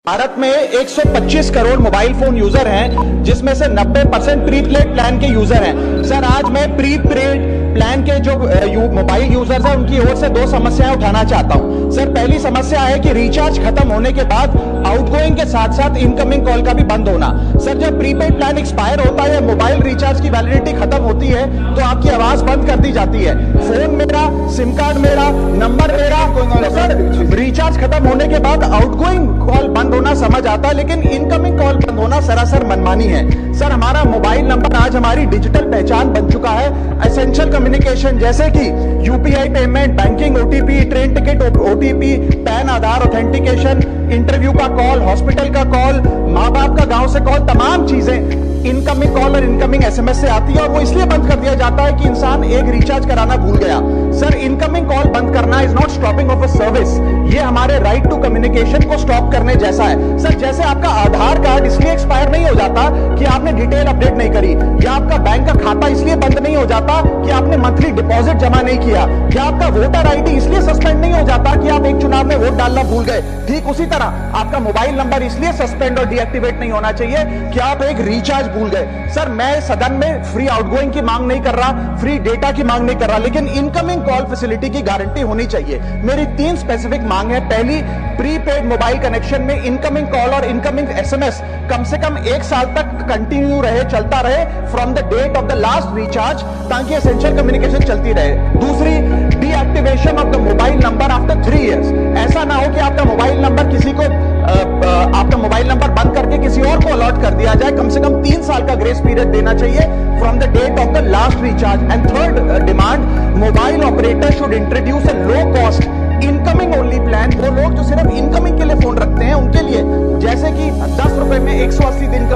भारत में 125 crore mobile phone user हैं, जिसमें से 90% प्रीपेड प्लान के यूजर हैं। सर, आज मैं प्रीपेड प्लान के जो मोबाइल यूजर्स हैं उनकी ओर से दो समस्याएं उठाना चाहता हूं। सर, पहली समस्या है कि रिचार्ज खत्म होने के बाद आउटगोइंग के साथ साथ इनकमिंग कॉल का भी बंद होना। सर, जब प्रीपेड प्लान एक्सपायर होता है, मोबाइल रिचार्ज की वैलिडिटी खत्म होती है, तो आपकी आवाज बंद कर दी जाती है। फोन मेरा, सिम कार्ड मेरा, नंबर मेरा, तो सर रिचार्ज खत्म होने के बाद आउटगोइंग कॉल बंद होना समझ आता है, लेकिन इनकमिंग कॉल बंद होना सरासर मनमानी है। सर, हमारा मोबाइल नंबर आज हमारी डिजिटल पहचान बन चुका है। एसेंशियल कम्युनिकेशन जैसे कि UPI payment, banking, OTP, train ticket OTP, PAN, Aadhaar authentication, interview का कॉल, हॉस्पिटल का कॉल, माँ बाप का गांव से कॉल, तमाम चीजें इनकमिंग कॉल और इनकमिंग एसएमएस से आती है, और वो इसलिए बंद कर दिया जाता है कि इंसान एक रिचार्ज कराना भूल गया। सर, इनकमिंग कॉल बंद करना is not stopping of a service, ये हमारे राइट टू कम्युनिकेशन को स्टॉप करने जैसा है। सर, जैसे आपका आधार कार्ड इसलिए एक्सपायर नहीं हो जाता कि आपने डिटेल अपडेट नहीं करी, या आपका बैंक का खाता इसलिए बंद नहीं हो जाता कि आपने मंथली डिपॉजिट जमा नहीं किया, या आपका वोटर आईडी इसलिए सस्पेंड नहीं हो जाता कि आप एक चुनाव में वोट डालना भूल गए। ठीक उसी तरह आपका मोबाइल नंबर इसलिए सस्पेंड और डीएक्टिवेट नहीं होना चाहिए कि आप एक रिचार्ज भूल गए। सर, मैं सदन में फ्री आउटगोइंग की मांग नहीं कर रहा, फ्री डेटा की मांग नहीं कर रहा, लेकिन इनकमिंग कॉल फैसिलिटी की गारंटी होनी चाहिए। मेरी 3 स्पेसिफिक मांग है। पहली, प्रीपेड मोबाइल कनेक्शन में इनकमिंग कॉल और इनकमिंग एसएमएस कम से कम 1 साल तक कंटिन्यू रहे, चलता रहे from the date of the last recharge, ताकि एसेंशियल कम्युनिकेशन चलती रहे। दूसरी, deactivation of the mobile number after 3 years. ऐसा ना हो कि आपका मोबाइल नंबर किसी को आपका मोबाइल नंबर बंद करके किसी और को अलॉट कर दिया जाए। कम से कम 3 साल का ग्रेस पीरियड देना चाहिए from the date of the last recharge. And third demand, mobile operator should introduce a low cost incoming only plan. वो लोग जो सिर्फ इनकमिंग के लिए फोन रखते हैं उनके लिए, जैसे कि 10 रुपए में 180 दिन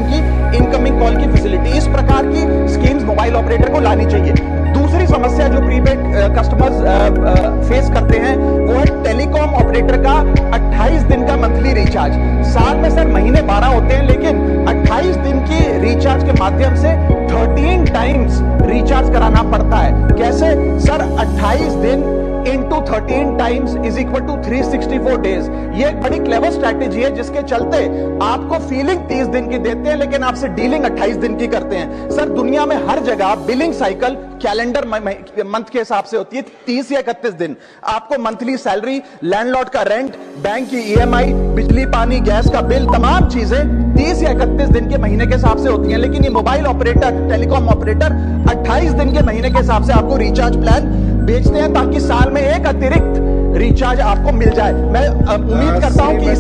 की इनकमिंग कॉल की फैसिलिटी, इस प्रकार की स्कीम्स मोबाइल ऑपरेटर को लानी चाहिए। दूसरी समस्या जो प्रीपेड कस्टमर्स फेस करते हैं वो है टेलीकॉम ऑपरेटर का 28 दिन का मंथली रिचार्ज। साल में सर महीने 12 होते हैं, लेकिन 28 दिन की रिचार्ज के माध्यम से 13 टाइम्स रिचार्ज कराना पड़ता है। कैसे सर? 28 दिन into 13 times is equal to 364 days. ये एक बड़ी क्लेवर स्ट्रैटेजी है, जिसके चलते आपको फीलिंग 30 दिन की देते हैं, लेकिन आपसे डीलिंग 28 दिन की करते हैं। सर, दुनिया में हर जगह बिलिंग साइकिल कैलेंडर मंथ के हिसाब से होती है, 30 या 31 दिन। आपको मंथली सैलरी, लैंडलॉर्ड का रेंट, बैंक की ईएमआई, बिजली पानी गैस का बिल, तमाम चीजें 30 या 31 दिन के महीने के हिसाब से होती हैं। लेकिन ये मोबाइल ऑपरेटर, टेलीकॉम ऑपरेटर 28 दिन के महीने के हिसाब से आपको रिचार्ज प्लान बेचते हैं, ताकि साल में एक अतिरिक्त रिचार्ज आपको मिल जाए। मैं उम्मीद करता हूं कि इसे